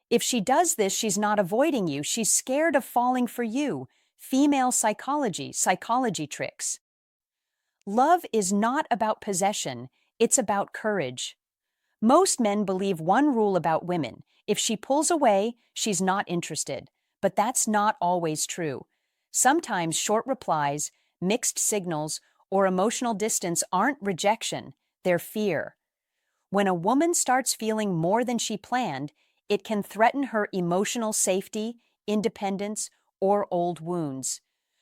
If she does this, she's not avoiding you, she's scared of falling for you. Female psychology tricks. Love is not about possession, it's about courage. Most men believe one rule about women: if she pulls away, she's not interested. But that's not always true. Sometimes short replies, mixed signals, or emotional distance aren't rejection, they're fear. When a woman starts feeling more than she planned, it can threaten her emotional safety, independence, or old wounds.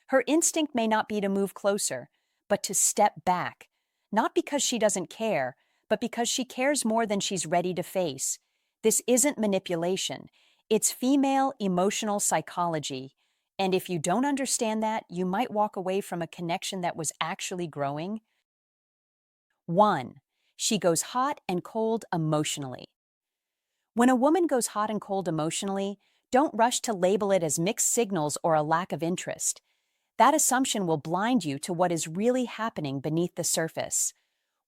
Her instinct may not be to move closer, but to step back, not because she doesn't care, but because she cares more than she's ready to face. This isn't manipulation, it's female emotional psychology. And if you don't understand that, you might walk away from a connection that was actually growing. 1. She goes hot and cold emotionally. When a woman goes hot and cold emotionally, don't rush to label it as mixed signals or a lack of interest. That assumption will blind you to what is really happening beneath the surface.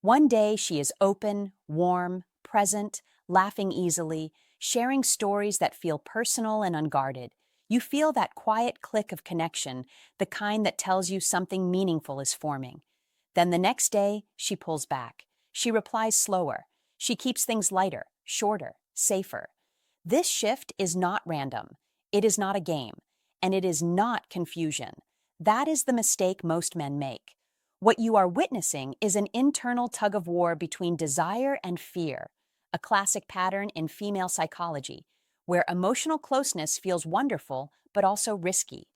One day she is open, warm, present, laughing easily, sharing stories that feel personal and unguarded. You feel that quiet click of connection, the kind that tells you something meaningful is forming. Then the next day, she pulls back. She replies slower. She keeps things lighter, shorter, safer. This shift is not random. It is not a game. And it is not confusion. That is the mistake most men make. What you are witnessing is an internal tug-of-war between desire and fear, a classic pattern in female psychology, where emotional closeness feels wonderful but also risky.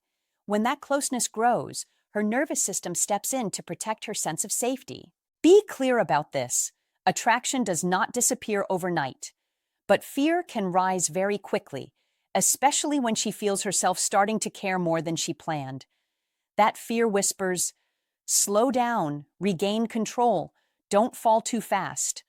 When that closeness grows, her nervous system steps in to protect her sense of safety. Be clear about this. Attraction does not disappear overnight, but fear can rise very quickly, especially when she feels herself starting to care more than she planned. That fear whispers, "Slow down, regain control, don't fall too fast."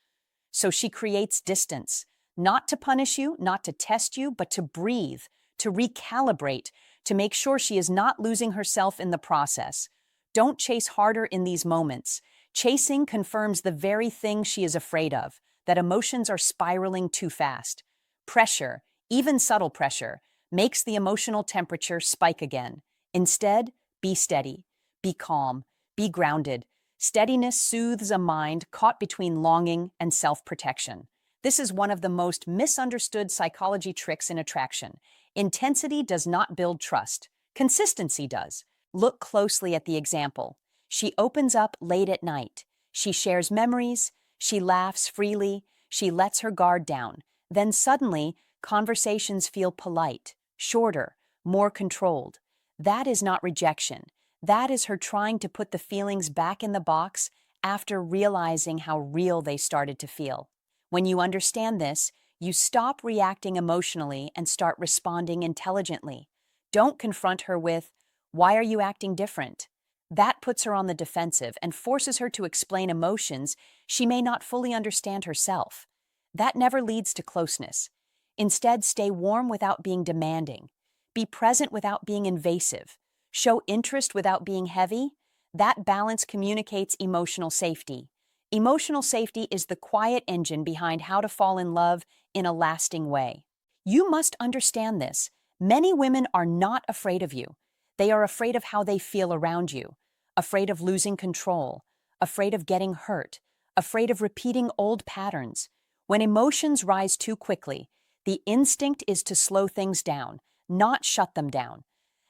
So she creates distance, not to punish you, not to test you, but to breathe, to recalibrate, to make sure she is not losing herself in the process. Don't chase harder in these moments. Chasing confirms the very thing she is afraid of, that emotions are spiraling too fast. Pressure, even subtle pressure, makes the emotional temperature spike again. Instead, be steady, be calm, be grounded. Steadiness soothes a mind caught between longing and self-protection. This is one of the most misunderstood psychology tricks in attraction. Intensity does not build trust. Consistency does. Look closely at the example. She opens up late at night. She shares memories. She laughs freely. She lets her guard down. Then suddenly, conversations feel polite, shorter, more controlled. That is not rejection. That is her trying to put the feelings back in the box after realizing how real they started to feel. When you understand this, you stop reacting emotionally and start responding intelligently. Don't confront her with, "Why are you acting different?" That puts her on the defensive and forces her to explain emotions she may not fully understand herself. That never leads to closeness. Instead, stay warm without being demanding. Be present without being invasive. Show interest without being heavy. That balance communicates emotional safety. Emotional safety is the quiet engine behind how to fall in love in a lasting way. You must understand this. Many women are not afraid of you. They are afraid of how they feel around you, afraid of losing control, afraid of getting hurt, afraid of repeating old patterns. When emotions rise too quickly, the instinct is to slow things down, not shut them down.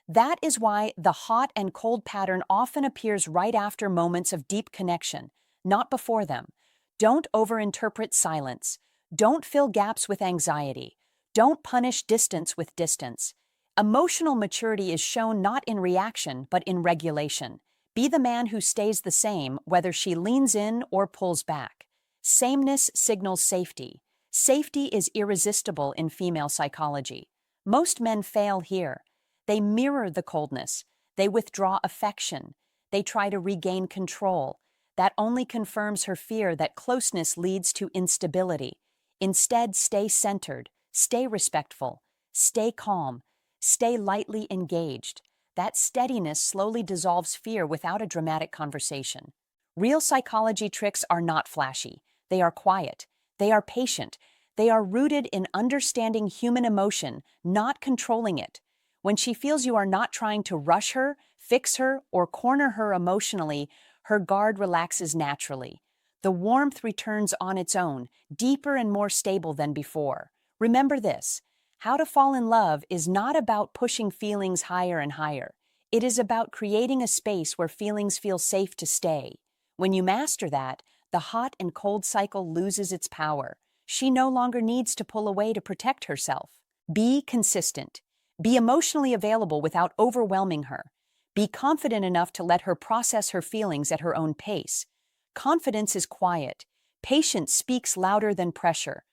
That is why the hot and cold pattern often appears right after moments of deep connection, not before them. Don't overinterpret silence. Don't fill gaps with anxiety. Don't punish distance with distance. Emotional maturity is shown not in reaction, but in regulation. Be the man who stays the same, whether she leans in or pulls back. Sameness signals safety. Safety is irresistible in female psychology. Most men fail here. They mirror the coldness. They withdraw affection. They try to regain control. That only confirms her fear that closeness leads to instability. Instead, stay centered, stay respectful, stay calm, stay lightly engaged. That steadiness slowly dissolves fear without a dramatic conversation. Real psychology tricks are not flashy. They are quiet. They are patient. They are rooted in understanding human emotion, not controlling it. When she feels you are not trying to rush her, fix her, or corner her emotionally, her guard relaxes naturally. The warmth returns on its own, deeper and more stable than before. Remember this: how to fall in love is not about pushing feelings higher and higher. It is about creating a space where feelings feel safe to stay. When you master that, the hot and cold cycle loses its power. She no longer needs to pull away to protect herself. Be consistent. Be emotionally available without overwhelming her. Be confident enough to let her process her feelings at her own pace. Confidence is quiet. Patience speaks louder than pressure.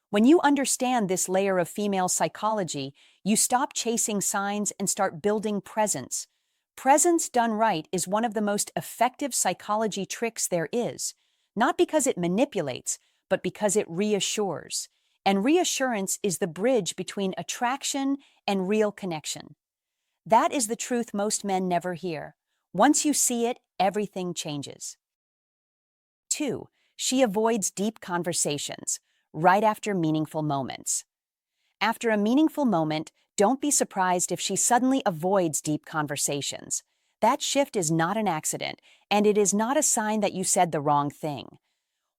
When you understand this layer of female psychology, you stop chasing signs and start building presence. Presence done right is one of the most effective psychology tricks there is, not because it manipulates, but because it reassures. And reassurance is the bridge between attraction and real connection. That is the truth most men never hear. Once you see it, everything changes. 2. She avoids deep conversations right after meaningful moments. After a meaningful moment, don't be surprised if she suddenly avoids deep conversations. That shift is not an accident, and it is not a sign that you said the wrong thing.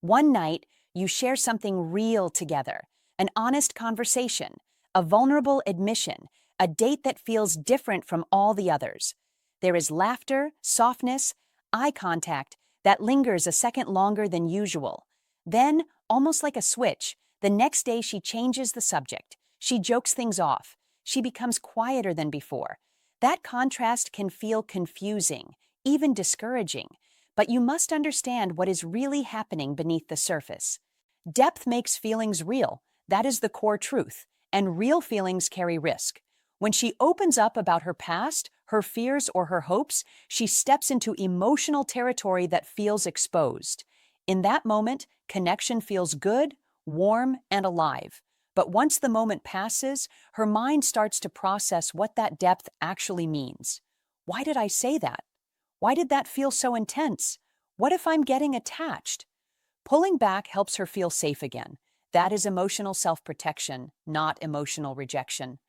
One night, you share something real together, an honest conversation, a vulnerable admission, a date that feels different from all the others. There is laughter, softness, eye contact that lingers a second longer than usual. Then, almost like a switch, the next day she changes the subject. She jokes things off. She becomes quieter than before. That contrast can feel confusing, even discouraging, but you must understand what is really happening beneath the surface. Depth makes feelings real. That is the core truth, and real feelings carry risk. When she opens up about her past, her fears, or her hopes, she steps into emotional territory that feels exposed. In that moment, connection feels good, warm, and alive. But once the moment passes, her mind starts to process what that depth actually means. Why did I say that? Why did that feel so intense? What if I'm getting attached? Pulling back helps her feel safe again. That is emotional self-protection, not emotional rejection.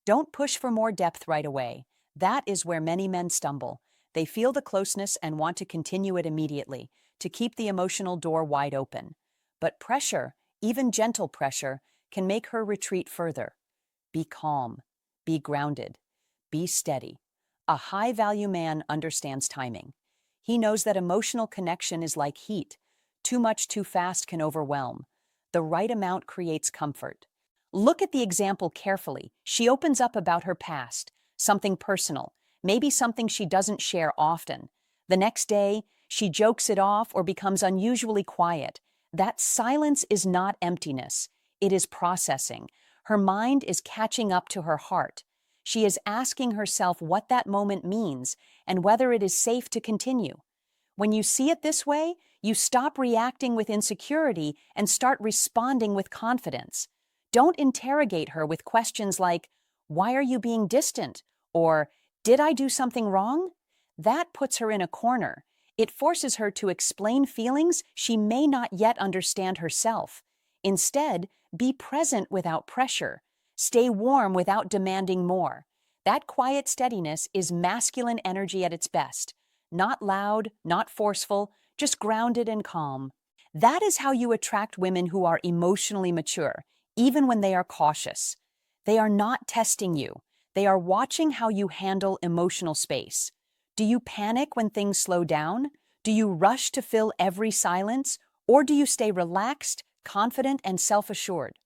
Don't push for more depth right away. That is where many men stumble. They feel the closeness and want to continue it immediately, to keep the emotional door wide open. But pressure, even gentle pressure, can make her retreat further. Be calm. Be grounded. Be steady. A high-value man understands timing. He knows that emotional connection is like heat. Too much too fast can overwhelm. The right amount creates comfort. Look at the example carefully. She opens up about her past, something personal, maybe something she doesn't share often. The next day, she jokes it off or becomes unusually quiet. That silence is not emptiness. It is processing. Her mind is catching up to her heart. She is asking herself what that moment means and whether it is safe to continue. When you see it this way, you stop reacting with insecurity and start responding with confidence. Don't interrogate her with questions like, "Why are you being distant?" or "Did I do something wrong?" That puts her in a corner. It forces her to explain feelings she may not yet understand herself. Instead, be present without pressure. Stay warm without demanding more. That quiet steadiness is masculine energy at its best. Not loud, not forceful, just grounded and calm. That is how you attract women who are emotionally mature, even when they are cautious. They are not testing you. They are watching how you handle emotional space. Do you panic when things slow down? Do you rush to fill every silence? Or do you stay relaxed, confident, and self-assured?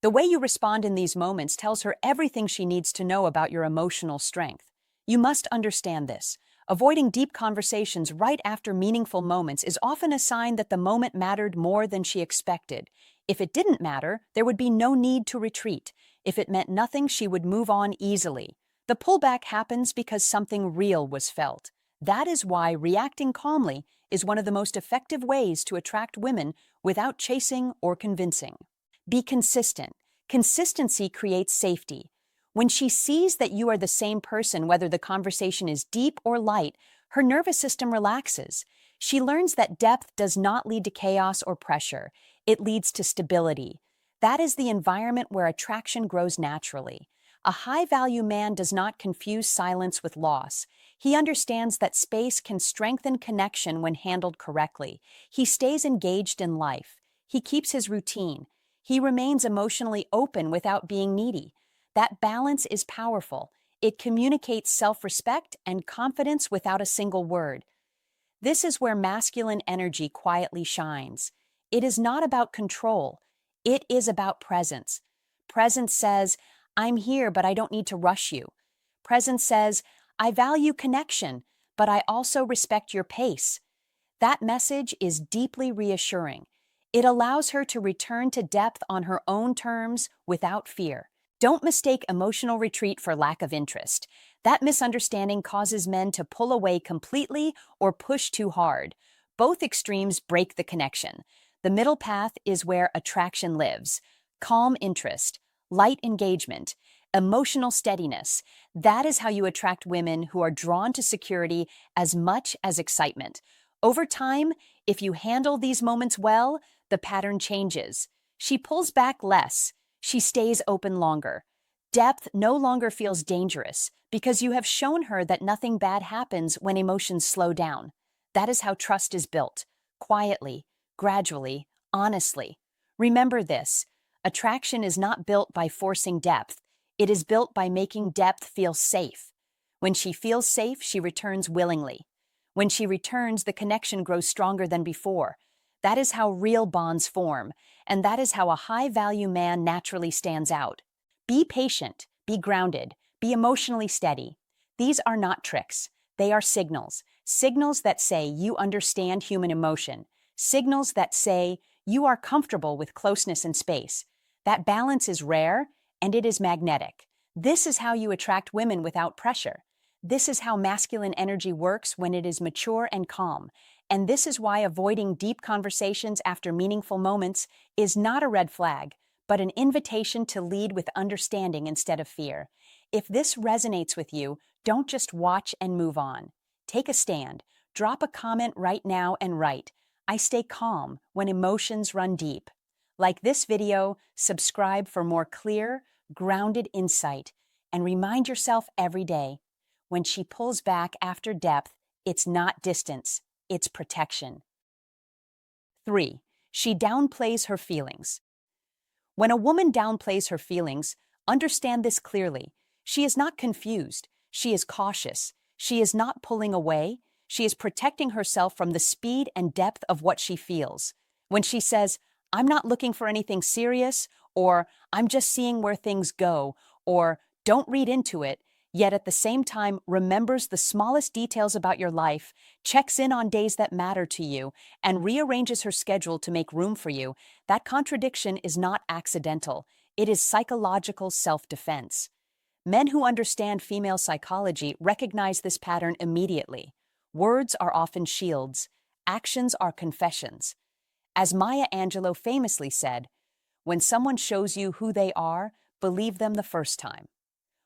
The way you respond in these moments tells her everything she needs to know about your emotional strength. You must understand this. Avoiding deep conversations right after meaningful moments is often a sign that the moment mattered more than she expected. If it didn't matter, there would be no need to retreat. If it meant nothing, she would move on easily. The pullback happens because something real was felt. That is why reacting calmly is one of the most effective ways to attract women without chasing or convincing. Be consistent. Consistency creates safety. When she sees that you are the same person, whether the conversation is deep or light, her nervous system relaxes. She learns that depth does not lead to chaos or pressure. It leads to stability. That is the environment where attraction grows naturally. A high-value man does not confuse silence with loss. He understands that space can strengthen connection when handled correctly. He stays engaged in life. He keeps his routine. He remains emotionally open without being needy. That balance is powerful. It communicates self-respect and confidence without a single word. This is where masculine energy quietly shines. It is not about control. It is about presence. Presence says, I'm here, but I don't need to rush you. Presence says, I value connection, but I also respect your pace. That message is deeply reassuring. It allows her to return to depth on her own terms without fear. Don't mistake emotional retreat for lack of interest. That misunderstanding causes men to pull away completely or push too hard. Both extremes break the connection. The middle path is where attraction lives. Calm interest, light engagement, emotional steadiness. That is how you attract women who are drawn to security as much as excitement. Over time, if you handle these moments well, the pattern changes. She pulls back less. She stays open longer. Depth no longer feels dangerous because you have shown her that nothing bad happens when emotions slow down. That is how trust is built. Quietly, gradually, honestly. Remember this. Attraction is not built by forcing depth. It is built by making depth feel safe. When she feels safe, she returns willingly. When she returns, the connection grows stronger than before. That is how real bonds form, and that is how a high-value man naturally stands out. Be patient, be grounded, be emotionally steady. These are not tricks. They are signals. Signals that say you understand human emotion. Signals that say you are comfortable with closeness and space. That balance is rare, and it is magnetic. This is how you attract women without pressure. This is how masculine energy works when it is mature and calm. And this is why avoiding deep conversations after meaningful moments is not a red flag, but an invitation to lead with understanding instead of fear. If this resonates with you, don't just watch and move on. Take a stand. Drop a comment right now and write, I stay calm when emotions run deep. Like this video, subscribe for more clear, grounded insight, and remind yourself every day, when she pulls back after depth, it's not distance, it's protection. 3. She downplays her feelings. When a woman downplays her feelings, understand this clearly. She is not confused. She is cautious. She is not pulling away. She is protecting herself from the speed and depth of what she feels. When she says, I'm not looking for anything serious, or I'm just seeing where things go, or don't read into it, yet at the same time remembers the smallest details about your life, checks in on days that matter to you, and rearranges her schedule to make room for you, that contradiction is not accidental. It is psychological self-defense. Men who understand female psychology recognize this pattern immediately. Words are often shields. Actions are confessions. As Maya Angelou famously said, when someone shows you who they are, believe them the first time.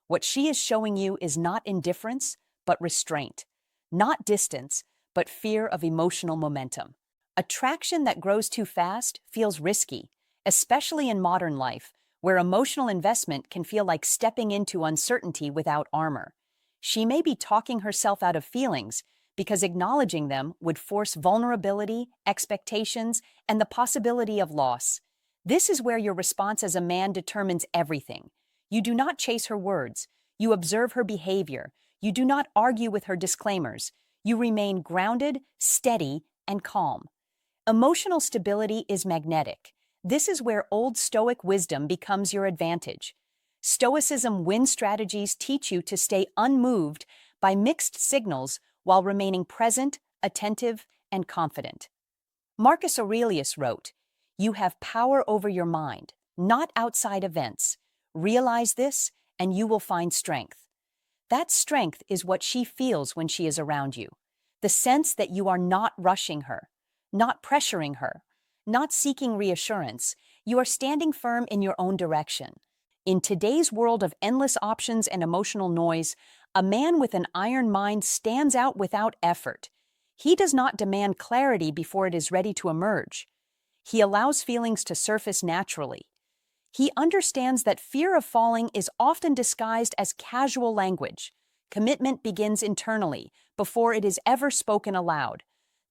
What she is showing you is not indifference, but restraint. Not distance, but fear of emotional momentum. Attraction that grows too fast feels risky, especially in modern life, where emotional investment can feel like stepping into uncertainty without armor. She may be talking herself out of feelings because acknowledging them would force vulnerability, expectations, and the possibility of loss. This is where your response as a man determines everything. You do not chase her words. You observe her behavior. You do not argue with her disclaimers. You remain grounded, steady, and calm. Emotional stability is magnetic. This is where Old Stoic wisdom becomes your advantage. Stoicism win strategies teach you to stay unmoved by mixed signals while remaining present, attentive, and confident. Marcus Aurelius wrote, "You have power over your mind, not outside events. Realize this, and you will find strength." That strength is what she feels when she is around you. The sense that you are not rushing her, not pressuring her, not seeking reassurance. You are standing firm in your own direction. In today's world of endless options and emotional noise, a man with an iron mind stands out without effort. He does not demand clarity before it is ready to emerge. He allows feelings to surface naturally. He understands that fear of falling is often disguised as casual language. Commitment begins internally, before it is ever spoken aloud.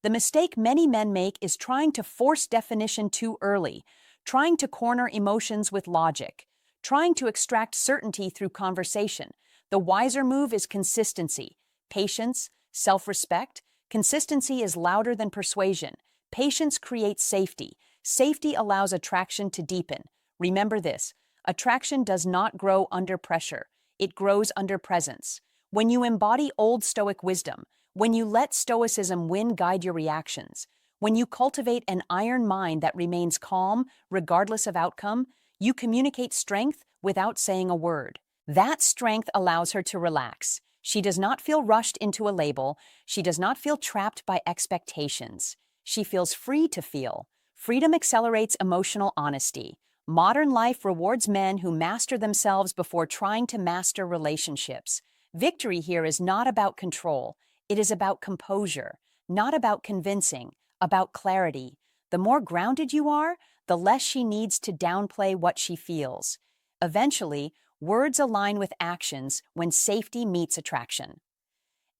The mistake many men make is trying to force definition too early, trying to corner emotions with logic, trying to extract certainty through conversation. The wiser move is consistency, patience, self-respect. Consistency is louder than persuasion. Patience creates safety. Safety allows attraction to deepen. Remember this, attraction does not grow under pressure. It grows under presence. When you embody Old Stoic wisdom, when you let Stoicism guide your reactions, when you cultivate an iron mind that remains calm regardless of outcome, you communicate strength without saying a word. That strength allows her to relax. She does not feel rushed into a label. She does not feel trapped by expectations. She feels free to feel. Freedom accelerates emotional honesty. Modern life rewards men who master themselves before trying to master relationships. Victory here is not about control. It is about composure, not about convincing, about clarity. The more grounded you are, the less she needs to downplay what she feels. Eventually, words align with actions when safety meets attraction.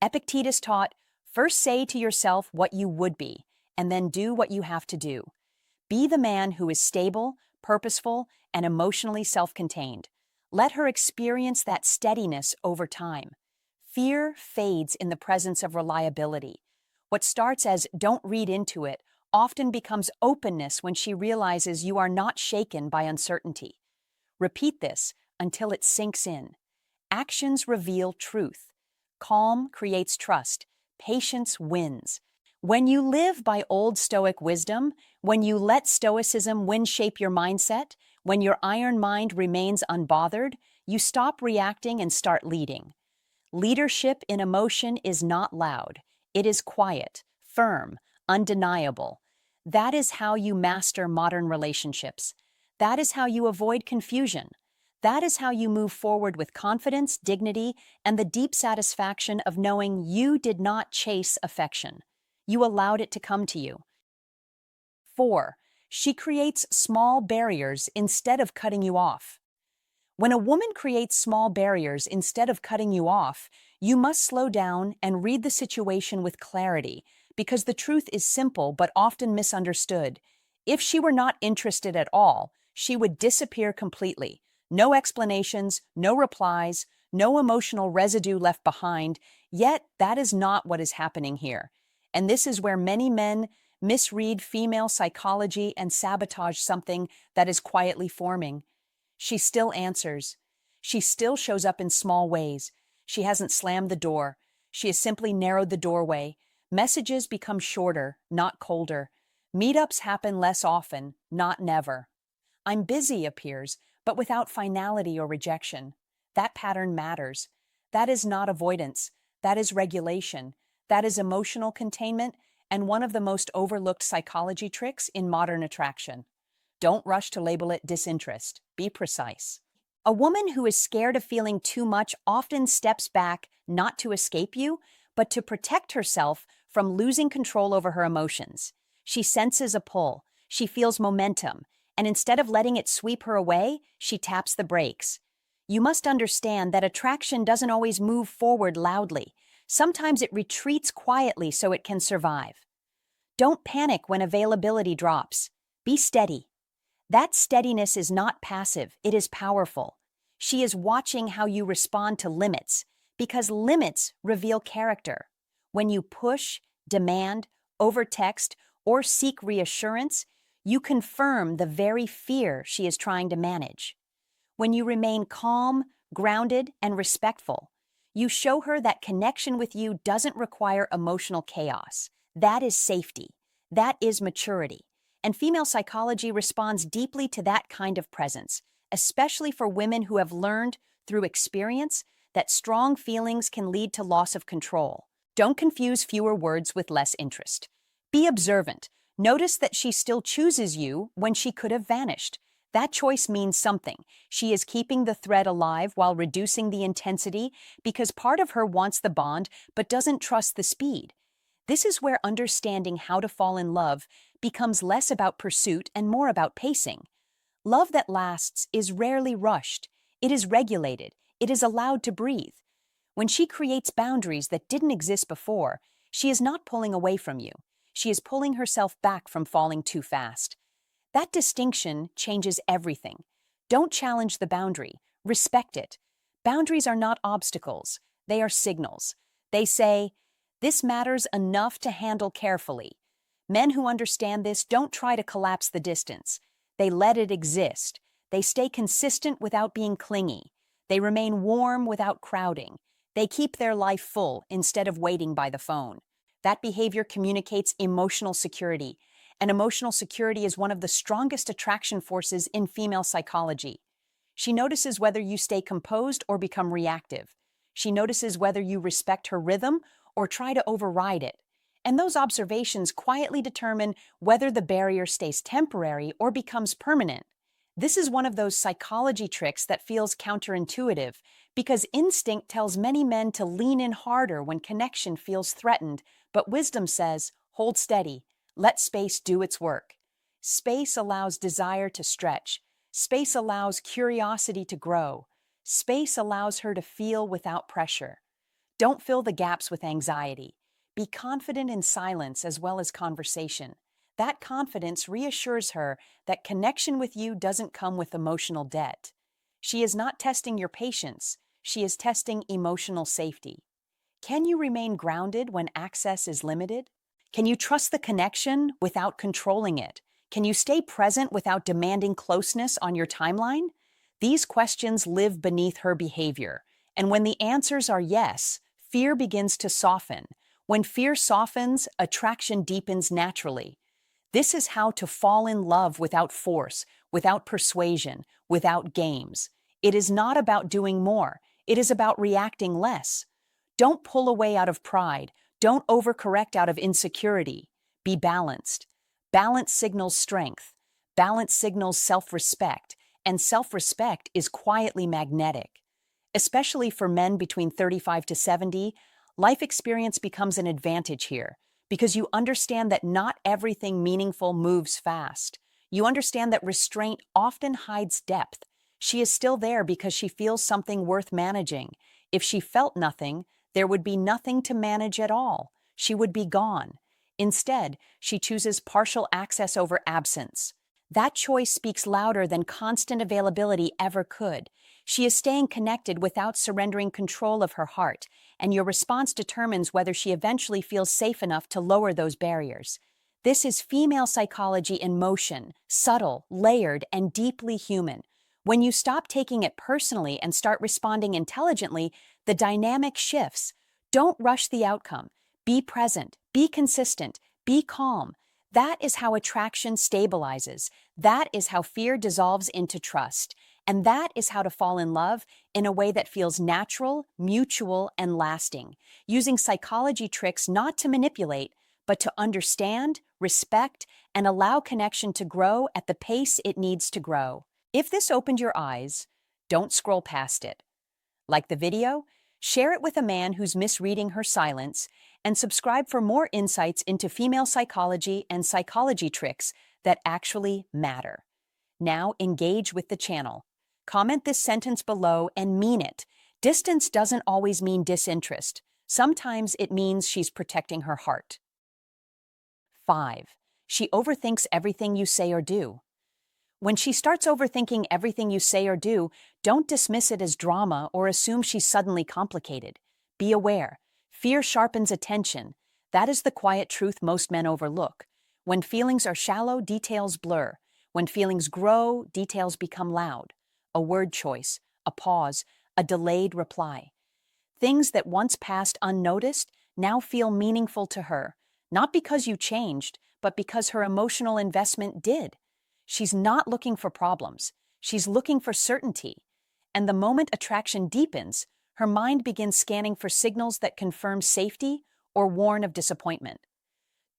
Epictetus taught, first say to yourself what you would be, and then do what you have to do. Be the man who is stable, purposeful, and emotionally self-contained. Let her experience that steadiness over time. Fear fades in the presence of reliability. What starts as "don't read into it" often becomes openness when she realizes you are not shaken by uncertainty. Repeat this until it sinks in. Actions reveal truth. Calm creates trust. Patience wins. When you live by Old Stoic wisdom, when you let Stoicism shape your mindset, when your iron mind remains unbothered, you stop reacting and start leading. Leadership in emotion is not loud. It is quiet, firm, undeniable. That is how you master modern relationships. That is how you avoid confusion. That is how you move forward with confidence, dignity, and the deep satisfaction of knowing you did not chase affection. You allowed it to come to you. 4. She creates small barriers instead of cutting you off. When a woman creates small barriers instead of cutting you off, you must slow down and read the situation with clarity, because the truth is simple but often misunderstood. If she were not interested at all, she would disappear completely. No explanations, no replies, no emotional residue left behind, yet that is not what is happening here. And this is where many men misread female psychology and sabotage something that is quietly forming. She still answers. She still shows up in small ways. She hasn't slammed the door. She has simply narrowed the doorway. Messages become shorter, not colder. Meetups happen less often, not never. I'm busy appears, but without finality or rejection. That pattern matters. That is not avoidance. That is regulation. That is emotional containment, and one of the most overlooked psychology tricks in modern attraction. Don't rush to label it disinterest. Be precise. A woman who is scared of feeling too much often steps back not to escape you, but to protect herself from losing control over her emotions. She senses a pull. She feels momentum. And instead of letting it sweep her away, she taps the brakes. You must understand that attraction doesn't always move forward loudly. Sometimes it retreats quietly so it can survive. Don't panic when availability drops. Be steady. That steadiness is not passive, it is powerful. She is watching how you respond to limits, because limits reveal character. When you push, demand, overtext, or seek reassurance, you confirm the very fear she is trying to manage. When you remain calm, grounded, and respectful, you show her that connection with you doesn't require emotional chaos. That is safety. That is maturity. And female psychology responds deeply to that kind of presence, especially for women who have learned through experience that strong feelings can lead to loss of control. Don't confuse fewer words with less interest. Be observant. Notice that she still chooses you when she could have vanished. That choice means something. She is keeping the thread alive while reducing the intensity because part of her wants the bond but doesn't trust the speed. This is where understanding how to fall in love becomes less about pursuit and more about pacing. Love that lasts is rarely rushed. It is regulated. It is allowed to breathe. When she creates boundaries that didn't exist before, she is not pulling away from you. She is pulling herself back from falling too fast. That distinction changes everything. Don't challenge the boundary. Respect it. Boundaries are not obstacles. They are signals. They say, "This matters enough to handle carefully." Men who understand this don't try to collapse the distance. They let it exist. They stay consistent without being clingy. They remain warm without crowding. They keep their life full instead of waiting by the phone. That behavior communicates emotional security, and emotional security is one of the strongest attraction forces in female psychology. She notices whether you stay composed or become reactive. She notices whether you respect her rhythm or try to override it. And those observations quietly determine whether the barrier stays temporary or becomes permanent. This is one of those psychology tricks that feels counterintuitive because instinct tells many men to lean in harder when connection feels threatened, but wisdom says, hold steady, let space do its work. Space allows desire to stretch. Space allows curiosity to grow. Space allows her to feel without pressure. Don't fill the gaps with anxiety. Be confident in silence as well as conversation. That confidence reassures her that connection with you doesn't come with emotional debt. She is not testing your patience. She is testing emotional safety. Can you remain grounded when access is limited? Can you trust the connection without controlling it? Can you stay present without demanding closeness on your timeline? These questions live beneath her behavior. And when the answers are yes, fear begins to soften. When fear softens, attraction deepens naturally. This is how to fall in love without force, without persuasion, without games. It is not about doing more. It is about reacting less. Don't pull away out of pride. Don't overcorrect out of insecurity. Be balanced. Balance signals strength. Balance signals self-respect. And self-respect is quietly magnetic. Especially for men between 35 to 70, life experience becomes an advantage here because you understand that not everything meaningful moves fast. You understand that restraint often hides depth. She is still there because she feels something worth managing. If she felt nothing, there would be nothing to manage at all. She would be gone. Instead, she chooses partial access over absence. That choice speaks louder than constant availability ever could. She is staying connected without surrendering control of her heart, and your response determines whether she eventually feels safe enough to lower those barriers. This is female psychology in motion, subtle, layered, and deeply human. When you stop taking it personally and start responding intelligently, the dynamic shifts. Don't rush the outcome. Be present, be consistent, be calm. That is how attraction stabilizes. That is how fear dissolves into trust. And that is how to fall in love in a way that feels natural, mutual, and lasting, using psychology tricks not to manipulate, but to understand, respect, and allow connection to grow at the pace it needs to grow. If this opened your eyes, don't scroll past it. Like the video? Share it with a man who's misreading her silence, and subscribe for more insights into female psychology and psychology tricks that actually matter. Now engage with the channel. Comment this sentence below and mean it. Distance doesn't always mean disinterest. Sometimes it means she's protecting her heart. 5. She overthinks everything you say or do. When she starts overthinking everything you say or do, don't dismiss it as drama or assume she's suddenly complicated. Be aware. Fear sharpens attention. That is the quiet truth most men overlook. When feelings are shallow, details blur. When feelings grow, details become loud. A word choice, a pause, a delayed reply. Things that once passed unnoticed now feel meaningful to her, not because you changed, but because her emotional investment did. She's not looking for problems. She's looking for certainty. And the moment attraction deepens, her mind begins scanning for signals that confirm safety or warn of disappointment.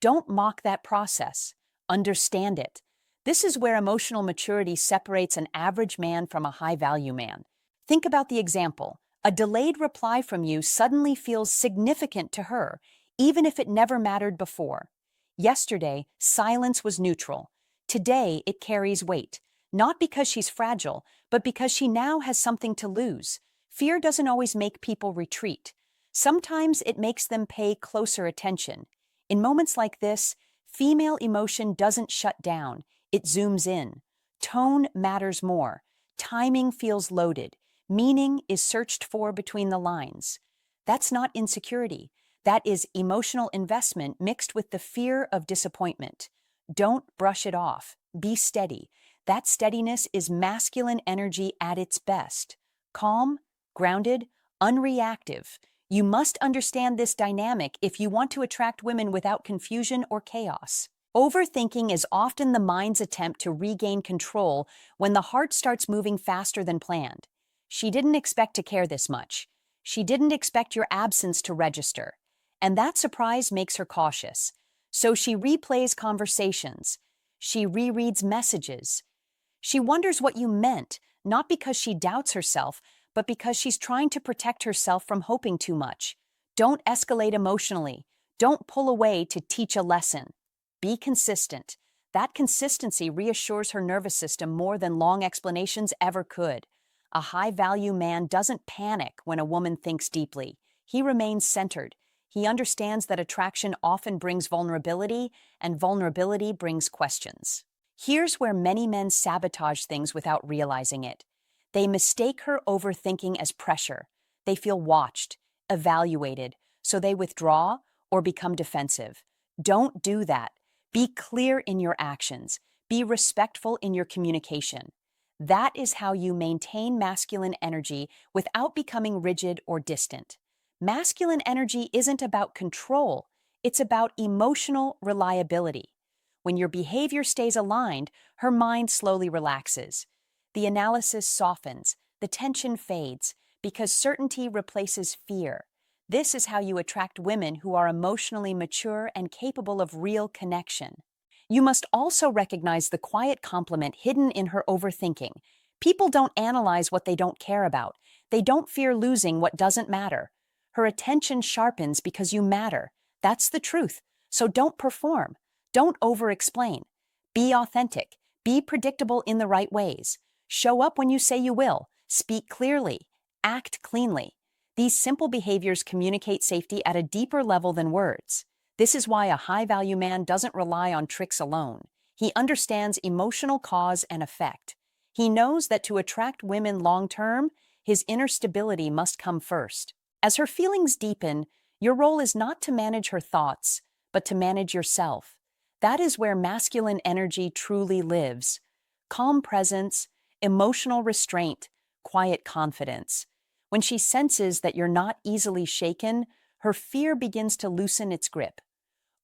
Don't mock that process. Understand it. This is where emotional maturity separates an average man from a high-value man. Think about the example. A delayed reply from you suddenly feels significant to her, even if it never mattered before. Yesterday, silence was neutral. Today, it carries weight. not because she's fragile, but because she now has something to lose. Fear doesn't always make people retreat. Sometimes it makes them pay closer attention. In moments like this, female emotion doesn't shut down, it zooms in. Tone matters more. Timing feels loaded. Meaning is searched for between the lines. That's not insecurity. That is emotional investment mixed with the fear of disappointment. Don't brush it off. Be steady. That steadiness is masculine energy at its best. Calm, grounded, unreactive. You must understand this dynamic if you want to attract women without confusion or chaos. Overthinking is often the mind's attempt to regain control when the heart starts moving faster than planned. She didn't expect to care this much. She didn't expect your absence to register. And that surprise makes her cautious. So she replays conversations. She rereads messages. She wonders what you meant, not because she doubts herself, but because she's trying to protect herself from hoping too much. Don't escalate emotionally. Don't pull away to teach a lesson. Be consistent. That consistency reassures her nervous system more than long explanations ever could. A high-value man doesn't panic when a woman thinks deeply. He remains centered. He understands that attraction often brings vulnerability, and vulnerability brings questions. Here's where many men sabotage things without realizing it. They mistake her overthinking as pressure. They feel watched, evaluated, so they withdraw or become defensive. Don't do that. Be clear in your actions. Be respectful in your communication. That is how you maintain masculine energy without becoming rigid or distant. Masculine energy isn't about control, it's about emotional reliability. When your behavior stays aligned, her mind slowly relaxes. The analysis softens, the tension fades, because certainty replaces fear. This is how you attract women who are emotionally mature and capable of real connection. You must also recognize the quiet compliment hidden in her overthinking. People don't analyze what they don't care about. They don't fear losing what doesn't matter. Her attention sharpens because you matter. That's the truth. So don't perform. Don't over-explain. Be authentic. Be predictable in the right ways. Show up when you say you will. Speak clearly. Act cleanly. These simple behaviors communicate safety at a deeper level than words. This is why a high-value man doesn't rely on tricks alone. He understands emotional cause and effect. He knows that to attract women long-term, his inner stability must come first. As her feelings deepen, your role is not to manage her thoughts, but to manage yourself. That is where masculine energy truly lives. Calm presence, emotional restraint, quiet confidence. When she senses that you're not easily shaken, her fear begins to loosen its grip.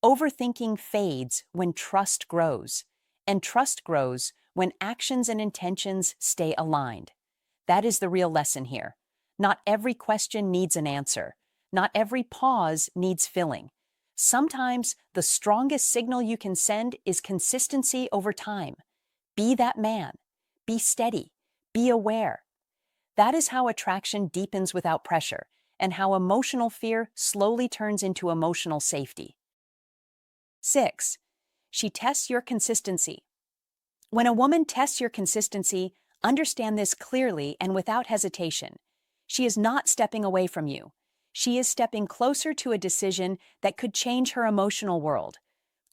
Overthinking fades when trust grows, and trust grows when actions and intentions stay aligned. That is the real lesson here. Not every question needs an answer. Not every pause needs filling. Sometimes the strongest signal you can send is consistency over time. Be that man. Be steady. Be aware. That is how attraction deepens without pressure, and how emotional fear slowly turns into emotional safety. 6. She tests your consistency. When a woman tests your consistency, understand this clearly and without hesitation. She is not stepping away from you. She is stepping closer to a decision that could change her emotional world.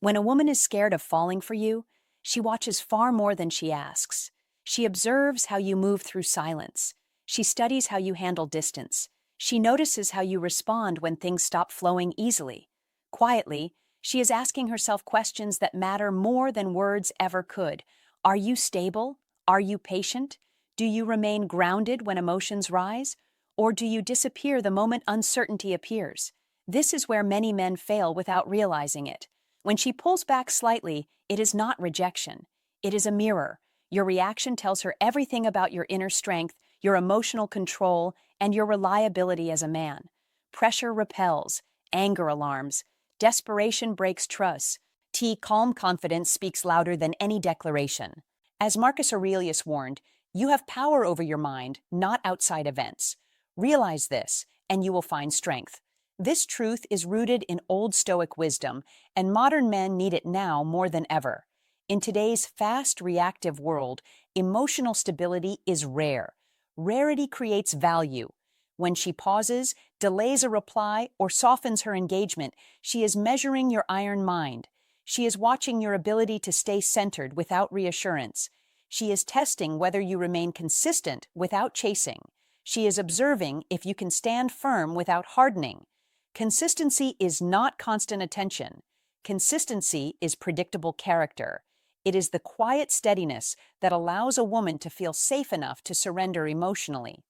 When a woman is scared of falling for you, she watches far more than she asks. She observes how you move through silence. She studies how you handle distance. She notices how you respond when things stop flowing easily. Quietly, she is asking herself questions that matter more than words ever could. Are you stable? Are you patient? Do you remain grounded when emotions rise? Or do you disappear the moment uncertainty appears? This is where many men fail without realizing it. When she pulls back slightly, it is not rejection. It is a mirror. Your reaction tells her everything about your inner strength, your emotional control, and your reliability as a man. Pressure repels, anger alarms, desperation breaks trust. Calm confidence speaks louder than any declaration. As Marcus Aurelius warned, you have power over your mind, not outside events. Realize this, and you will find strength. This truth is rooted in Old Stoic wisdom, and modern men need it now more than ever. In today's fast, reactive world, Emotional stability is rare. Rarity creates value. When she pauses, delays a reply, or softens her engagement, she is measuring your iron mind. She is watching your ability to stay centered without reassurance. She is testing whether you remain consistent without chasing. She is observing if you can stand firm without hardening. Consistency is not constant attention. Consistency is predictable character. It is the quiet steadiness that allows a woman to feel safe enough to surrender emotionally.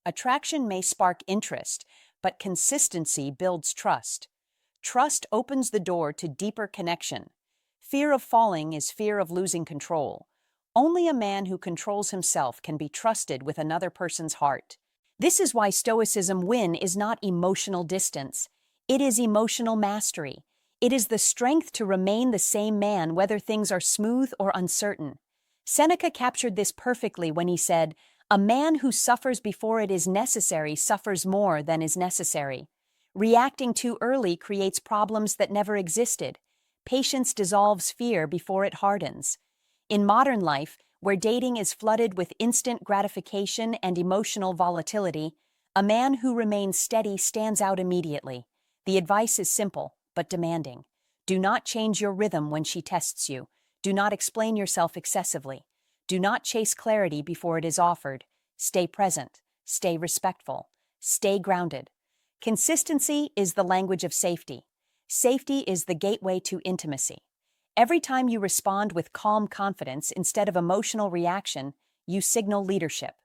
Attraction may spark interest, but consistency builds trust. Trust opens the door to deeper connection. Fear of falling is fear of losing control. Only a man who controls himself can be trusted with another person's heart. This is why Stoicism win is not emotional distance. It is emotional mastery. It is the strength to remain the same man whether things are smooth or uncertain. Seneca captured this perfectly when he said, "A man who suffers before it is necessary suffers more than is necessary." Reacting too early creates problems that never existed. Patience dissolves fear before it hardens. In modern life, where dating is flooded with instant gratification and emotional volatility, a man who remains steady stands out immediately. The advice is simple, but demanding. Do not change your rhythm when she tests you. Do not explain yourself excessively. Do not chase clarity before it is offered. Stay present. Stay respectful. Stay grounded. Consistency is the language of safety. Safety is the gateway to intimacy. Every time you respond with calm confidence instead of emotional reaction, you signal leadership.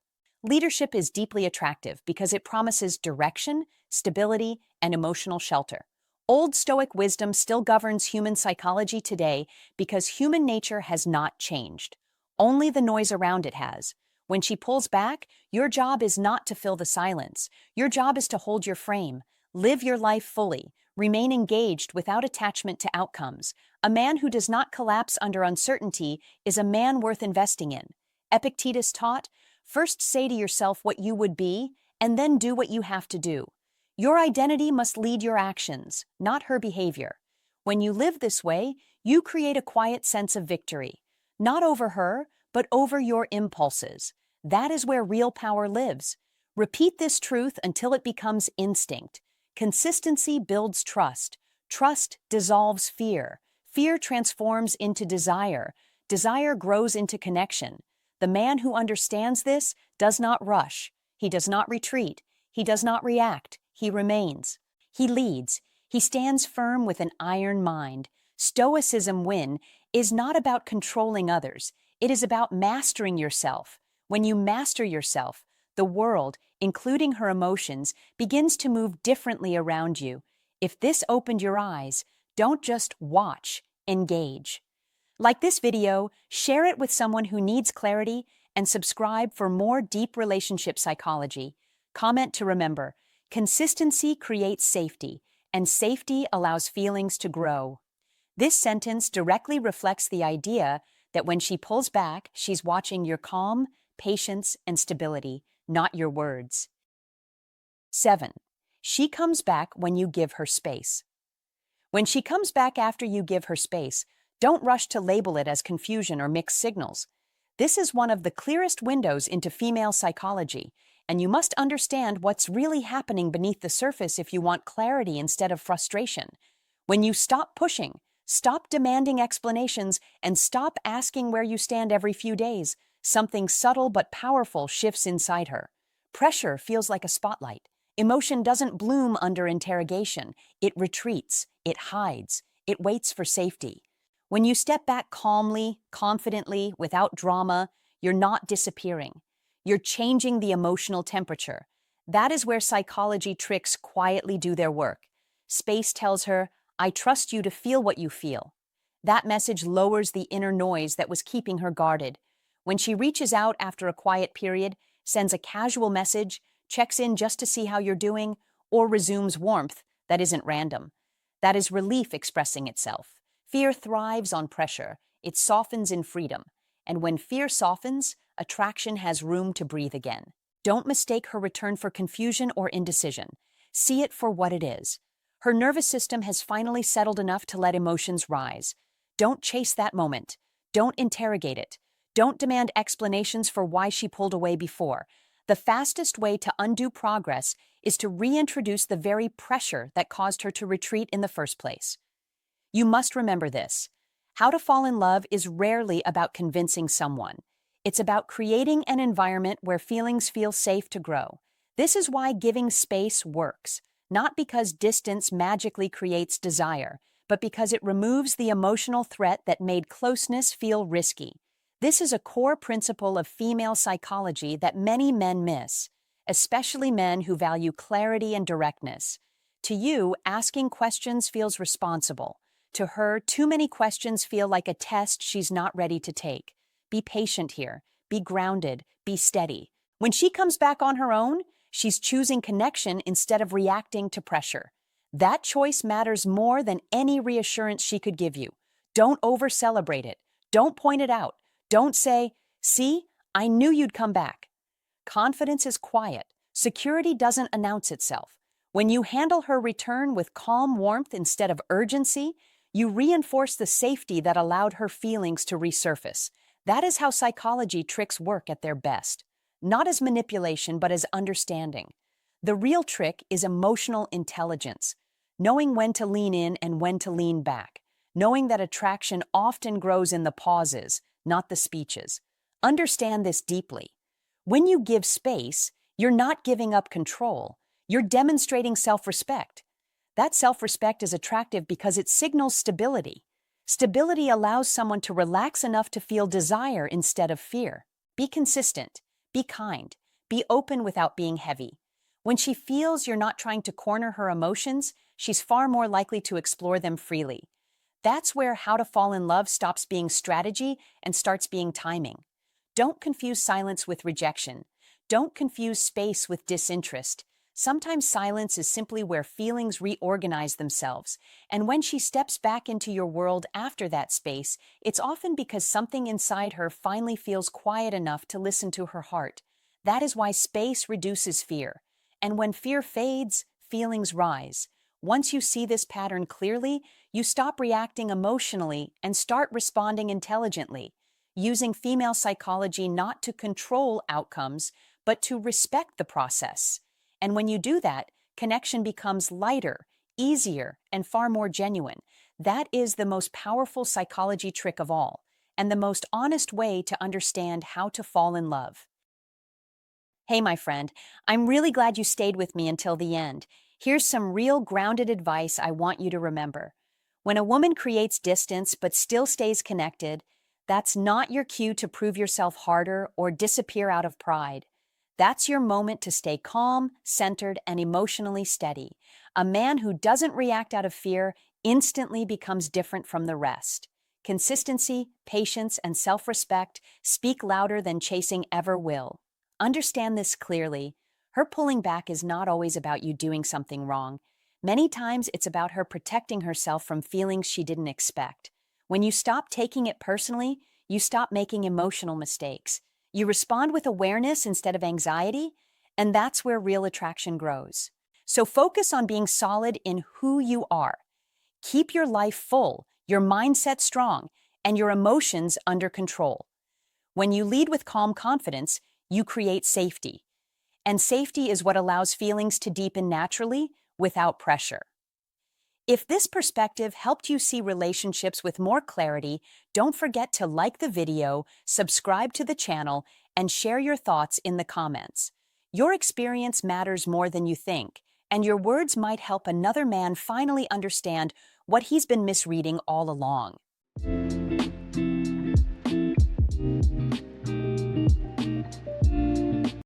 Leadership is deeply attractive because it promises direction, stability, and emotional shelter. Old Stoic wisdom still governs human psychology today because human nature has not changed. Only the noise around it has. When she pulls back, your job is not to fill the silence. Your job is to hold your frame, live your life fully, remain engaged without attachment to outcomes. A man who does not collapse under uncertainty is a man worth investing in. Epictetus taught, "First say to yourself what you would be, and then do what you have to do." Your identity must lead your actions, not her behavior. When you live this way, you create a quiet sense of victory, not over her, but over your impulses. That is where real power lives. Repeat this truth until it becomes instinct. Consistency builds trust. Trust dissolves fear. Fear transforms into desire. Desire grows into connection. The man who understands this does not rush. He does not retreat. He does not react. He remains. He leads. He stands firm with an iron mind. Stoicism win is not about controlling others. It is about mastering yourself. When you master yourself, the world, including her emotions, begins to move differently around you. If this opened your eyes, don't just watch, engage. Like this video, share it with someone who needs clarity, and subscribe for more deep relationship psychology. Comment to remember, consistency creates safety, and safety allows feelings to grow. This sentence directly reflects the idea that when she pulls back, she's watching your calm, patience, and stability, not your words. 7. She comes back when you give her space. When she comes back after you give her space, don't rush to label it as confusion or mixed signals. This is one of the clearest windows into female psychology, and you must understand what's really happening beneath the surface if you want clarity instead of frustration. When you stop pushing, stop demanding explanations, and stop asking where you stand every few days, something subtle but powerful shifts inside her. Pressure feels like a spotlight. Emotion doesn't bloom under interrogation. It retreats, it hides, it waits for safety. When you step back calmly, confidently, without drama, you're not disappearing. You're changing the emotional temperature. That is where psychology tricks quietly do their work. Space tells her, "I trust you to feel what you feel." That message lowers the inner noise that was keeping her guarded. When she reaches out after a quiet period, sends a casual message, checks in just to see how you're doing, or resumes warmth, that isn't random. That is relief expressing itself. Fear thrives on pressure. It softens in freedom. And when fear softens, attraction has room to breathe again. Don't mistake her return for confusion or indecision. See it for what it is. Her nervous system has finally settled enough to let emotions rise. Don't chase that moment. Don't interrogate it. Don't demand explanations for why she pulled away before. The fastest way to undo progress is to reintroduce the very pressure that caused her to retreat in the first place. You must remember this. How to fall in love is rarely about convincing someone. It's about creating an environment where feelings feel safe to grow. This is why giving space works, not because distance magically creates desire, but because it removes the emotional threat that made closeness feel risky. This is a core principle of female psychology that many men miss, especially men who value clarity and directness. To you, asking questions feels responsible. To her, too many questions feel like a test she's not ready to take. Be patient here. Be grounded. Be steady. When she comes back on her own, she's choosing connection instead of reacting to pressure. That choice matters more than any reassurance she could give you. Don't over-celebrate it. Don't point it out. Don't say, "See, I knew you'd come back." Confidence is quiet. Security doesn't announce itself. When you handle her return with calm warmth instead of urgency, you reinforce the safety that allowed her feelings to resurface. That is how psychology tricks work at their best. Not as manipulation, but as understanding. The real trick is emotional intelligence, knowing when to lean in and when to lean back, knowing that attraction often grows in the pauses, not the speeches. Understand this deeply. When you give space, you're not giving up control. You're demonstrating self-respect. That self-respect is attractive because it signals stability. Stability allows someone to relax enough to feel desire instead of fear. Be consistent. Be kind. Be open without being heavy. When she feels you're not trying to corner her emotions, she's far more likely to explore them freely. That's where how to fall in love stops being strategy and starts being timing. Don't confuse silence with rejection. Don't confuse space with disinterest. Sometimes silence is simply where feelings reorganize themselves, and when she steps back into your world after that space, it's often because something inside her finally feels quiet enough to listen to her heart. That is why space reduces fear. And when fear fades, feelings rise. Once you see this pattern clearly, you stop reacting emotionally and start responding intelligently, using female psychology not to control outcomes, but to respect the process. And when you do that, connection becomes lighter, easier, and far more genuine. That is the most powerful psychology trick of all, and the most honest way to understand how to fall in love. Hey, my friend, I'm really glad you stayed with me until the end. Here's some real grounded advice I want you to remember. When a woman creates distance but still stays connected, that's not your cue to prove yourself harder or disappear out of pride. That's your moment to stay calm, centered, and emotionally steady. A man who doesn't react out of fear instantly becomes different from the rest. Consistency, patience, and self-respect speak louder than chasing ever will. Understand this clearly. Her pulling back is not always about you doing something wrong. Many times it's about her protecting herself from feelings she didn't expect. When you stop taking it personally, you stop making emotional mistakes. You respond with awareness instead of anxiety, and that's where real attraction grows. So focus on being solid in who you are. Keep your life full, your mindset strong, and your emotions under control. When you lead with calm confidence, you create safety. And safety is what allows feelings to deepen naturally without pressure. If this perspective helped you see relationships with more clarity, don't forget to like the video, subscribe to the channel, and share your thoughts in the comments. Your experience matters more than you think, and your words might help another man finally understand what he's been misreading all along.